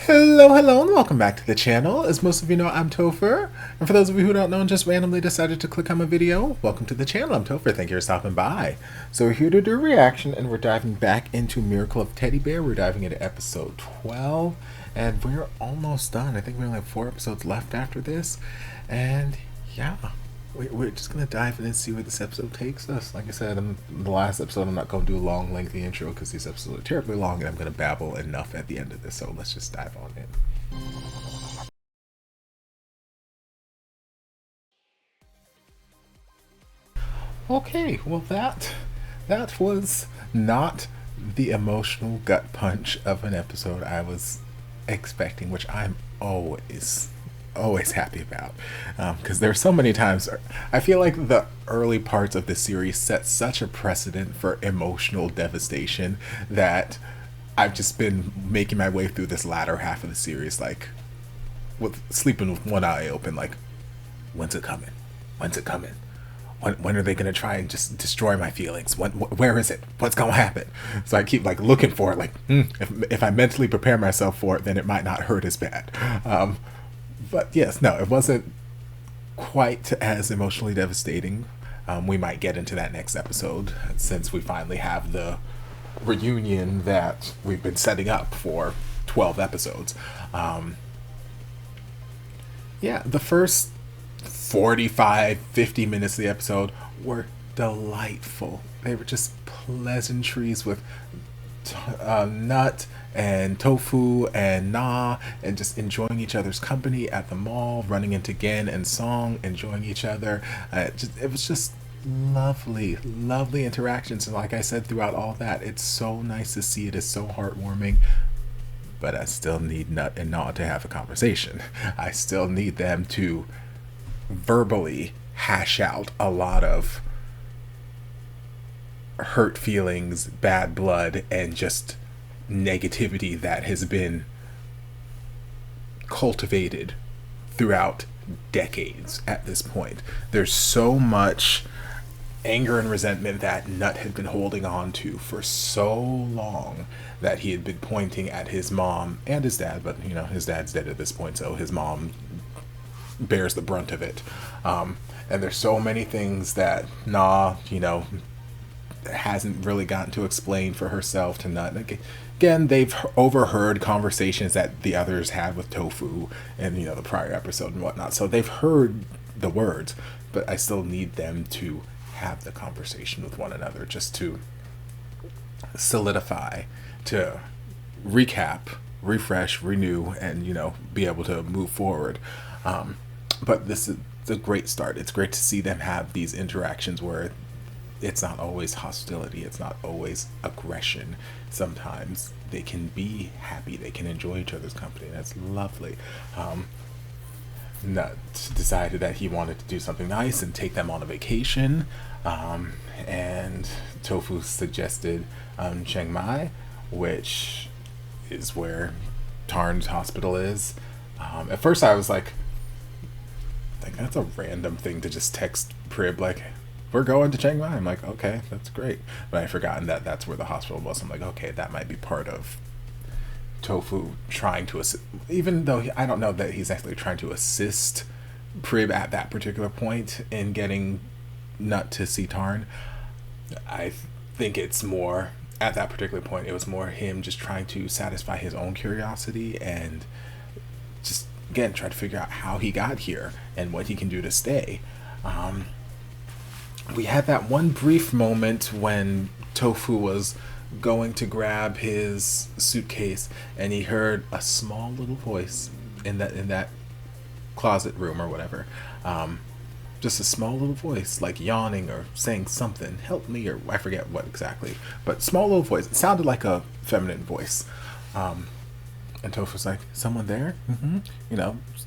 Hello, and welcome back to the channel. As most of you know, I'm Topher. And for those of you who don't know and just randomly decided to click on my video, welcome to the channel. I'm Topher. Thank you for stopping by. So we're here to do a reaction, and we're diving back into Miracle of Teddy Bear. We're diving into episode 12, and we're almost done. I think we only have 4 episodes left after this. And yeah, we're just going to dive in and see where this episode takes us. Like I said in the last episode, I'm not going to do a long, lengthy intro because these episodes are terribly long and I'm going to babble enough at the end of this. So let's just dive on in. Okay, well that was not the emotional gut punch of an episode I was expecting, which I'm always happy about, because there's so many times I feel like the early parts of the series set such a precedent for emotional devastation that I've just been making my way through this latter half of the series, like with sleeping with one eye open, like, when's it coming? When's it coming? When are they gonna try and just destroy my feelings? Where is it? What's gonna happen? So I keep like looking for it. Like, if I mentally prepare myself for it, then it might not hurt as bad. But yes, no, it wasn't quite as emotionally devastating. We might get into that next episode since we finally have the reunion that we've been setting up for 12 episodes. Yeah, the first 45, 50 minutes of the episode were delightful. They were just pleasantries with Nut and Tofu and Na, and just enjoying each other's company at the mall, running into Gen and Song, enjoying each other. It was just lovely interactions. And like I said, throughout all that, it's so nice to see. It is so heartwarming. But I still need Nut and Na to have a conversation. I still need them to verbally hash out a lot of hurt feelings, bad blood, and just negativity that has been cultivated throughout decades at this point. There's so much anger and resentment that Nut had been holding on to for so long that he had been pointing at his mom and his dad, but you know, his dad's dead at this point, so his mom bears the brunt of it. And there's so many things that Na, hasn't really gotten to explain for herself to Nut. Again, they've overheard conversations that the others had with Tofu and the prior episode and whatnot, so they've heard the words, but I still need them to have the conversation with one another just to solidify, to recap, refresh, renew, and be able to move forward. But this is a great start. It's great to see them have these interactions where it's not always hostility, it's not always aggression. Sometimes they can be happy, they can enjoy each other's company. That's lovely. Nut decided that he wanted to do something nice and take them on a vacation, and Tofu suggested Chiang Mai, which is where Tarn's hospital is. At first I was like that's a random thing to just text Prib, like, we're going to Chiang Mai. I'm like, okay, that's great. But I'd forgotten that that's where the hospital was. I'm like, okay, that might be part of Tofu trying to assist, even though I don't know that he's actually trying to assist Prib at that particular point in getting Nut to see Tarn. I think it's more, at that particular point, it was more him just trying to satisfy his own curiosity and just, again, try to figure out how he got here and what he can do to stay. We had that one brief moment when Tofu was going to grab his suitcase and he heard a small little voice in that closet room or whatever. Just a small little voice, like yawning or saying something, help me, or I forget what exactly, but small little voice. It sounded like a feminine voice. And Tofu's like, someone there?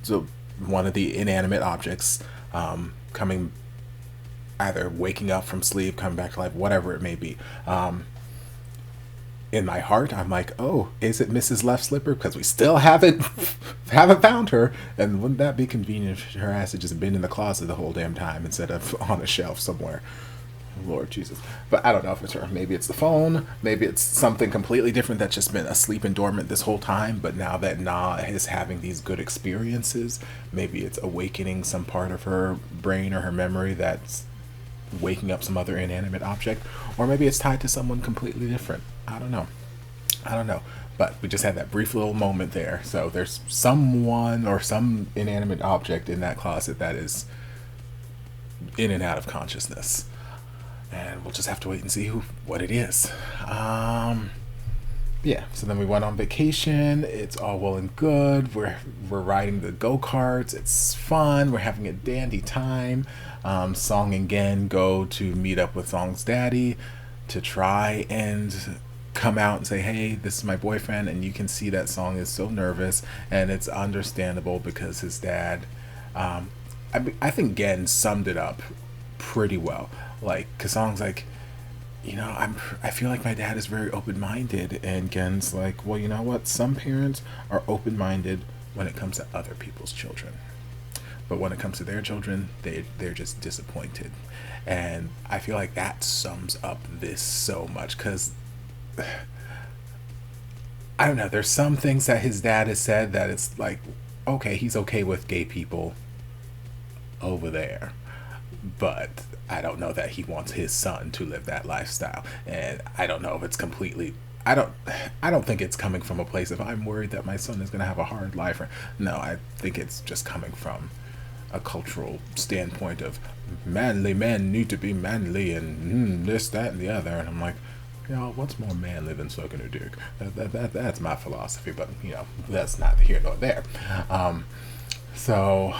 So one of the inanimate objects coming, either waking up from sleep, coming back to life, whatever it may be. In my heart, I'm like, oh, is it Mrs. Left Slipper? Because we still haven't found her. And wouldn't that be convenient if her ass had just been in the closet the whole damn time instead of on a shelf somewhere? Lord Jesus. But I don't know if it's her. Maybe it's the phone. Maybe it's something completely different that's just been asleep and dormant this whole time. But now that Na is having these good experiences, maybe it's awakening some part of her brain or her memory that's waking up some other inanimate object. Or maybe it's tied to someone completely different. I don't know. I don't know. But we just had that brief little moment there. So there's someone or some inanimate object in that closet that is in and out of consciousness. And we'll just have to wait and see what it is. Yeah, so then we went on vacation. It's all well and good. We're riding the go-karts. It's fun. We're having a dandy time. Song and Gen go to meet up with Song's daddy to try and come out and say, hey, this is my boyfriend. And you can see that Song is so nervous, and it's understandable because his dad, I think Gen summed it up pretty well. Like, cause Song's like, I feel like my dad is very open-minded, and Gen's like, well, you know what? Some parents are open-minded when it comes to other people's children, but when it comes to their children, they're just disappointed. And I feel like that sums up this so much, cause I don't know. There's some things that his dad has said that it's like, okay, he's okay with gay people over there, but I don't know that he wants his son to live that lifestyle. And I don't know if it's completely, I don't think it's coming from a place of I'm worried that my son is going to have a hard life. Or, no, I think it's just coming from a cultural standpoint of manly men need to be manly and this, that, and the other. And I'm like, what's more manly than sucking a dick? That's my philosophy, but that's not here nor there. So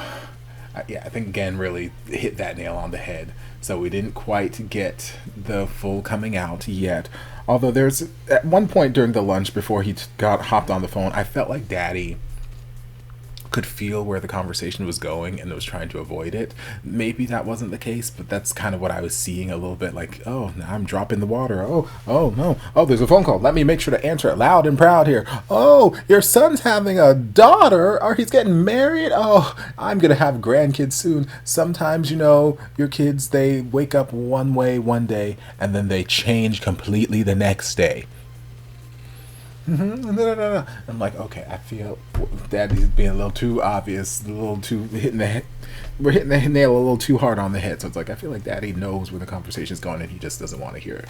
yeah, I think Gen really hit that nail on the head. So we didn't quite get the full coming out yet. Although there's at one point during the lunch before he got hopped on the phone, I felt like Daddy could feel where the conversation was going and was trying to avoid it. Maybe that wasn't the case, but that's kind of what I was seeing a little bit. Like, oh, now I'm dropping the water. Oh no. Oh, there's a phone call. Let me make sure to answer it loud and proud here. Oh, your son's having a daughter, or he's getting married. Oh, I'm gonna have grandkids soon. Sometimes, your kids, they wake up one way one day and then they change completely the next day. I'm like, okay, I feel Daddy's being a little too obvious, a little too we're hitting the nail a little too hard on the head. So it's like, I feel like Daddy knows where the conversation's going and he just doesn't want to hear it.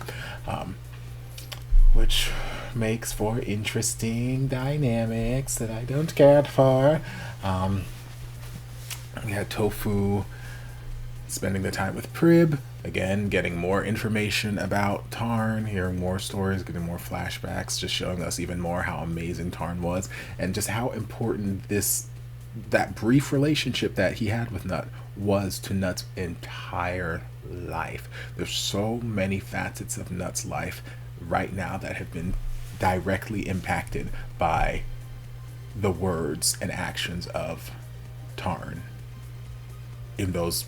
Which makes for interesting dynamics that I don't care for. We had Tofu spending the time with Prib. Again, getting more information about Tarn, hearing more stories, getting more flashbacks, just showing us even more how amazing Tarn was, and just how important that brief relationship that he had with Nut was to Nut's entire life. There's so many facets of Nut's life right now that have been directly impacted by the words and actions of Tarn in those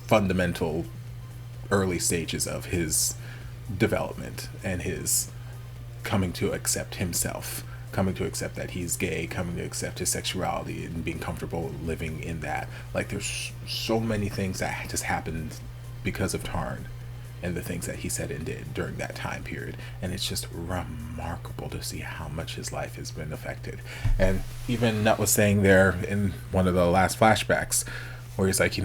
fundamental early stages of his development and his coming to accept himself, coming to accept that he's gay, coming to accept his sexuality and being comfortable living in that. Like, there's so many things that just happened because of Tarn and the things that he said and did during that time period. And it's just remarkable to see how much his life has been affected. And even Nut was saying there in one of the last flashbacks where he's like,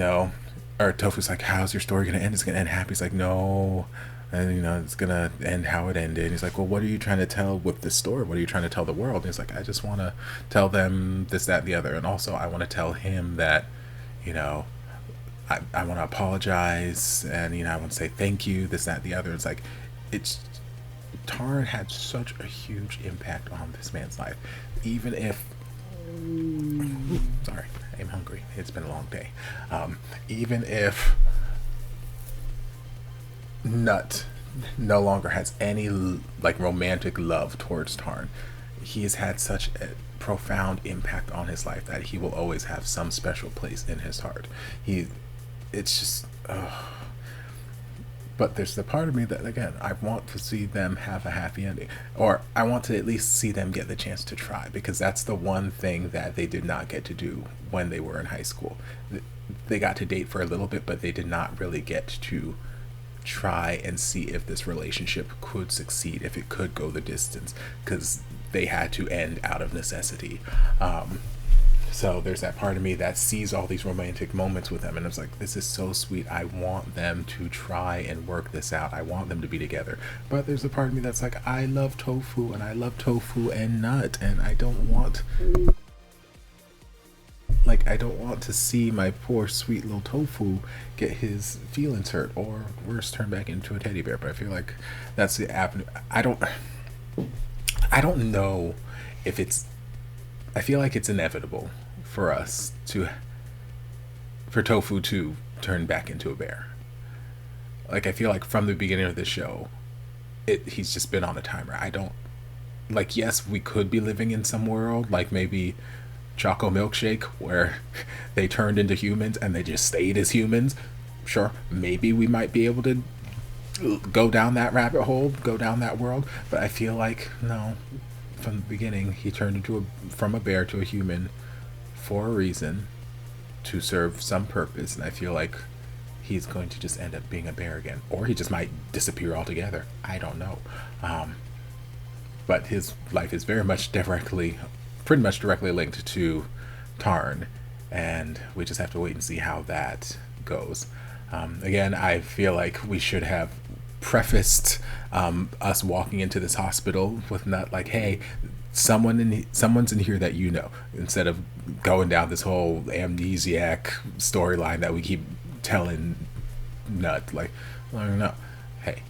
or Tofu's like, how's your story going to end? It's going to end happy. He's like, no. And, it's going to end how it ended. And he's like, well, what are you trying to tell with this story? What are you trying to tell the world? And he's like, I just want to tell them this, that, and the other. And also, I want to tell him that, I want to apologize. And, I want to say thank you, this, that, and the other. It's like, Tarn had such a huge impact on this man's life. Even if, sorry, I'm hungry. It's been a long day. Even if Nut no longer has any romantic love towards Tarn, he has had such a profound impact on his life that he will always have some special place in his heart. It's just, but there's the part of me that, again, I want to see them have a happy ending, or I want to at least see them get the chance to try, because that's the one thing that they did not get to do when they were in high school. They got to date for a little bit, but they did not really get to try and see if this relationship could succeed, if it could go the distance, because they had to end out of necessity. So there's that part of me that sees all these romantic moments with them, and it's like, this is so sweet. I want them to try and work this out. I want them to be together. But there's a part of me that's like, I love Tofu, and I love Tofu and Nut, and I don't want to see my poor sweet little Tofu get his feelings hurt, or worse, turn back into a teddy bear. But I feel like that's the avenue. I don't know if it's, I feel like it's inevitable for Tofu to turn back into a bear. Like, I feel like from the beginning of the show, he's just been on a timer. I don't, like, yes, we could be living in some world, like maybe Choco Milkshake, where they turned into humans and they just stayed as humans. Sure, maybe we might be able to go down that rabbit hole, go down that world. But I feel like, no, from the beginning, he turned from a bear to a human for a reason, to serve some purpose, and I feel like he's going to just end up being a bear again, or he just might disappear altogether. I don't know. But his life is pretty much directly linked to Tarn, and we just have to wait and see how that goes. Again, I feel like we should have prefaced us walking into this hospital with not like, hey, someone's in here that you know, instead of going down this whole amnesiac storyline that we keep telling Nut. Like, I don't know. Hey,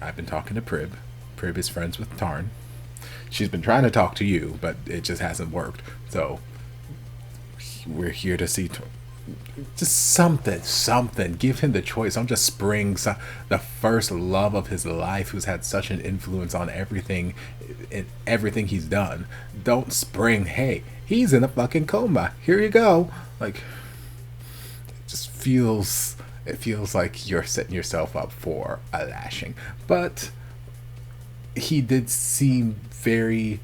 I've been talking to Prib. Prib is friends with Tarn. She's been trying to talk to you, but it just hasn't worked. So we're here to see just something. Give him the choice. Don't just spring the first love of his life, who's had such an influence on everything he's done. Don't spring, hey, he's in a fucking coma, here you go. Like, it feels like you're setting yourself up for a lashing. But he did seem very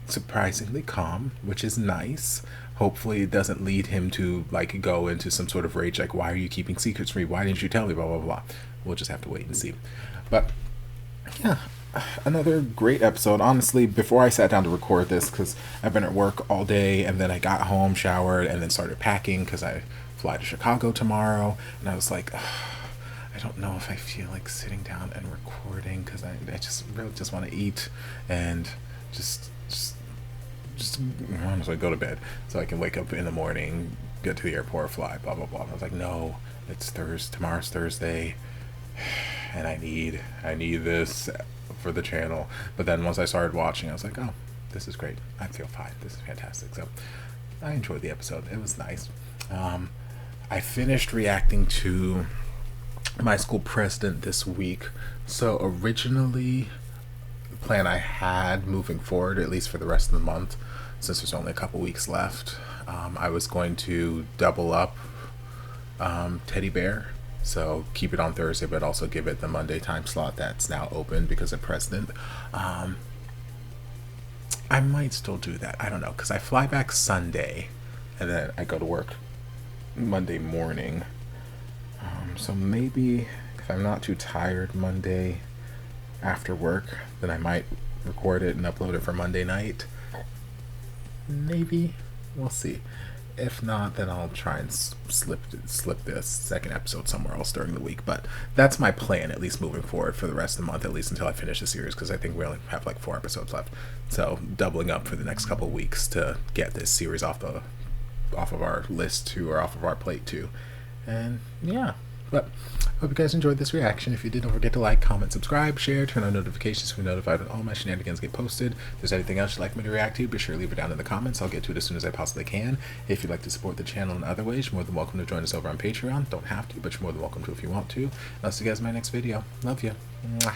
surprisingly calm, which is nice. Hopefully it doesn't lead him to like go into some sort of rage, like, why are you keeping secrets from me? Why didn't you tell me? Blah, blah, blah. We'll just have to wait and see. But yeah, another great episode. Honestly, before I sat down to record this, because I've been at work all day, and then I got home, showered, and then started packing because I fly to Chicago tomorrow, and I was like, I don't know if I feel like sitting down and recording, because I just really just want to eat and just honestly go to bed so I can wake up in the morning, get to the airport, fly, blah blah blah. And I was like, no, it's tomorrow's Thursday, and I need this for the channel. But then once I started watching, I was like, oh, this is great. I feel fine. This is fantastic. So I enjoyed the episode. It was nice. I finished reacting to my school president this week. So originally, the plan I had moving forward, at least for the rest of the month, since there's only a couple weeks left, I was going to double up Teddy Bear. So keep it on Thursday, but also give it the Monday time slot that's now open because of president. I might still do that. I don't know, because I fly back Sunday, and then I go to work Monday morning. So maybe if I'm not too tired Monday after work, then I might record it and upload it for Monday night. Maybe. We'll see. If not, then I'll try and slip this second episode somewhere else during the week. But that's my plan, at least moving forward for the rest of the month, at least until I finish the series, because I think we only have like 4 episodes left. So doubling up for the next couple of weeks to get this series off of our list too, or off of our plate too. And yeah. But hope you guys enjoyed this reaction. If you did, don't forget to like, comment, subscribe, share, turn on notifications to be notified when all my shenanigans get posted. If there's anything else you'd like me to react to, be sure to leave it down in the comments. I'll get to it as soon as I possibly can. If you'd like to support the channel in other ways, you're more than welcome to join us over on Patreon. Don't have to, but you're more than welcome to if you want to. I'll see you guys in my next video. Love you. Mwah.